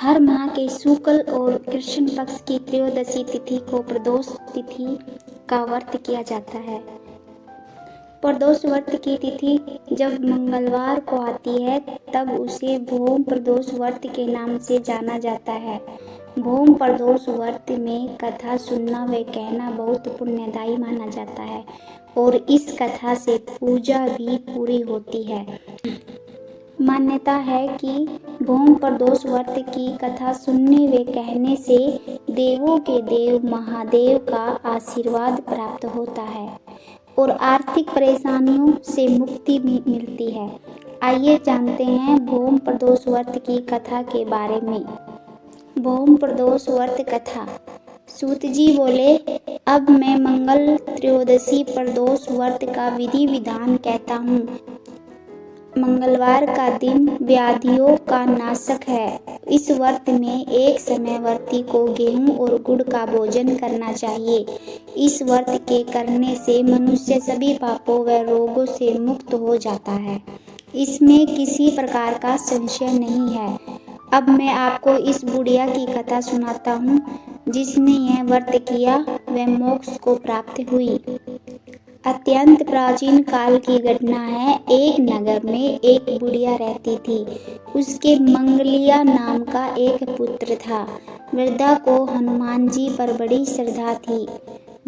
हर माह के शुक्ल और कृष्ण पक्ष की त्रयोदशी तिथि को प्रदोष तिथि का व्रत किया जाता है। प्रदोष व्रत की तिथि जब मंगलवार को आती है तब उसे भौम प्रदोष व्रत के नाम से जाना जाता है। भौम प्रदोष व्रत में कथा सुनना व कहना बहुत पुण्यदायी माना जाता है और इस कथा से पूजा भी पूरी होती है। मान्यता है कि भौम प्रदोष व्रत की कथा सुनने व कहने से देवों के देव महादेव का आशीर्वाद प्राप्त होता है और आर्थिक परेशानियों से मुक्ति भी मिलती है। आइए जानते हैं भौम प्रदोष व्रत की कथा के बारे में। भौम प्रदोष व्रत कथा। सूत जी बोले, अब मैं मंगल त्रयोदशी प्रदोष व्रत का विधि विधान कहता हूँ। मंगलवार का दिन व्याधियों का नाशक है। इस व्रत में एक समय व्रती को गेहूं और गुड़ का भोजन करना चाहिए। इस व्रत के करने से मनुष्य सभी पापों व रोगों से मुक्त हो जाता है। इसमें किसी प्रकार का संशय नहीं है। अब मैं आपको इस बुढ़िया की कथा सुनाता हूँ जिसने यह व्रत किया व मोक्ष को प्राप्त हुई। अत्यंत प्राचीन काल की घटना है। एक नगर में एक बुढ़िया रहती थी। उसके मंगलिया नाम का एक पुत्र था। वृद्धा को हनुमान जी पर बड़ी श्रद्धा थी।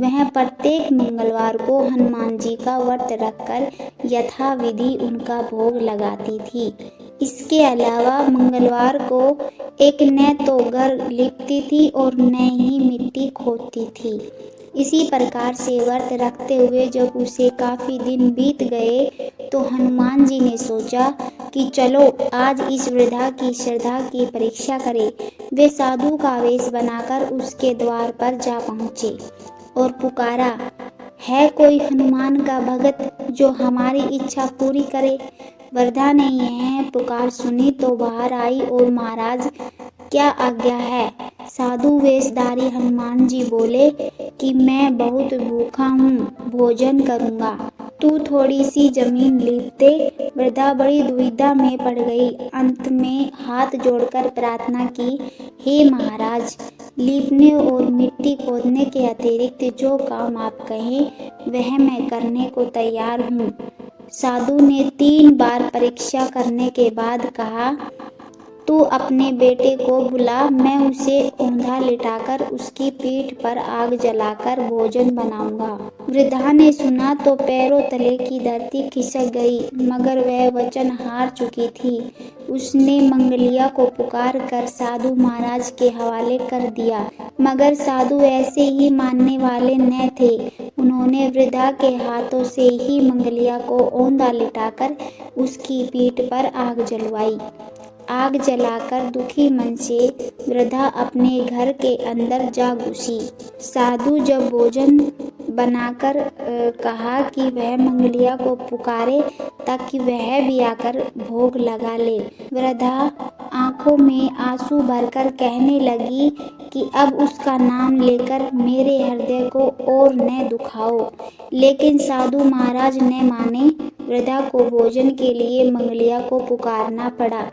वह प्रत्येक मंगलवार को हनुमान जी का व्रत रखकर यथाविधि उनका भोग लगाती थी। इसके अलावा मंगलवार को एक न तो घर लिपती थी और न ही मिट्टी खोदती थी। इसी प्रकार से व्रत रखते हुए जब उसे काफी दिन बीत गए तो हनुमान जी ने सोचा कि चलो आज इस वृद्धा की श्रद्धा की परीक्षा करें। वे साधु का वेश बनाकर उसके द्वार पर जा पहुँचे और पुकारा, है कोई हनुमान का भगत जो हमारी इच्छा पूरी करे। वृद्धा ने यह पुकार सुनी तो बाहर आई और महाराज क्या आज्ञा है। साधु वेशधारी हनुमान जी बोले कि मैं बहुत भूखा हूँ, भोजन करूँगा, तू थोड़ी सी जमीन लीप दे। वृद्धा बड़ी दुविधा में पड़ गई। अंत में हाथ जोड़कर प्रार्थना की, हे महाराज, लीपने और मिट्टी खोदने के अतिरिक्त जो काम आप कहें वह मैं करने को तैयार हूँ। साधु ने 3 बार परीक्षा करने के बाद कहा, तू अपने बेटे को बुला, मैं उसे औंधा लिटाकर उसकी पीठ पर आग जलाकर भोजन बनाऊंगा। वृद्धा ने सुना तो पैरों तले की धरती खिसक गई, मगर वह वचन हार चुकी थी। उसने मंगलिया को पुकार कर साधु महाराज के हवाले कर दिया, मगर साधु ऐसे ही मानने वाले न थे। उन्होंने वृद्धा के हाथों से ही मंगलिया को औंधा लिटाकर उसकी पीठ पर आग जलवाई। आग जलाकर दुखी मन से वृद्धा अपने घर के अंदर जा घुसी। साधु जब भोजन बनाकर कहा कि वह मंगलिया को पुकारे ताकि वह भी आकर भोग लगा ले। वृद्धा आंखों में आंसू भरकर कहने लगी कि अब उसका नाम लेकर मेरे हृदय को और न दुखाओ। लेकिन साधु महाराज न माने। वृद्धा को भोजन के लिए मंगलिया को पुकारना पड़ा।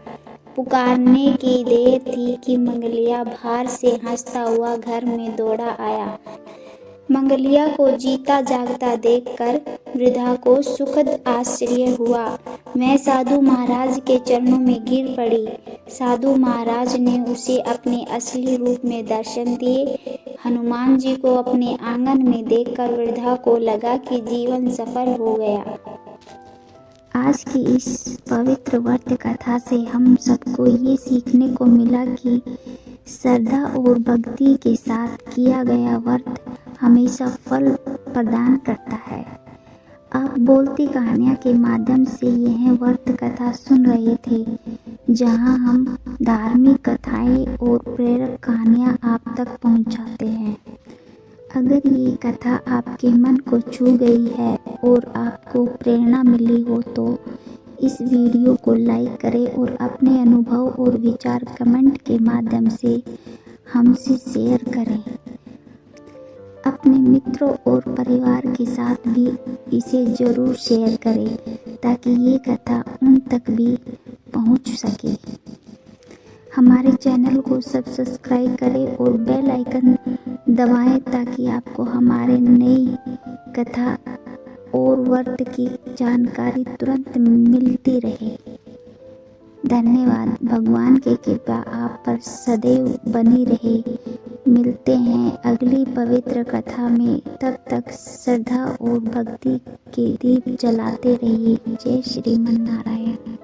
पुकारने की देर थी कि मंगलिया बाहर से हंसता हुआ घर में दौड़ा आया। मंगलिया को जीता जागता देखकर वृद्धा को सुखद आश्चर्य हुआ। वह साधु महाराज के चरणों में गिर पड़ी। साधु महाराज ने उसे अपने असली रूप में दर्शन दिए। हनुमान जी को अपने आंगन में देखकर वृद्धा को लगा कि जीवन सफल हो गया। आज की इस पवित्र व्रत कथा से हम सबको ये सीखने को मिला कि श्रद्धा और भक्ति के साथ किया गया व्रत हमेशा फल प्रदान करता है। आप बोलती कहानियाँ के माध्यम से यह व्रत कथा सुन रहे थे, जहां हम धार्मिक कथाएं और प्रेरक कहानियाँ आप तक पहुंचाते हैं। अगर ये कथा आपके मन को छू गई है और आपको प्रेरणा मिली हो तो इस वीडियो को लाइक करें और अपने अनुभव और विचार कमेंट के माध्यम से हमसे शेयर करें। अपने मित्रों और परिवार के साथ भी इसे ज़रूर शेयर करें ताकि ये कथा उन तक भी पहुंच सके। हमारे चैनल को सब्सक्राइब करें और बेल आइकन दबाएं ताकि आपको हमारे नई कथा और व्रत की जानकारी तुरंत मिलती रहे। धन्यवाद। भगवान की कृपा आप पर सदैव बनी रहे। मिलते हैं अगली पवित्र कथा में। तब तक श्रद्धा और भक्ति के दीप जलाते रहिए। जय श्रीमन नारायण।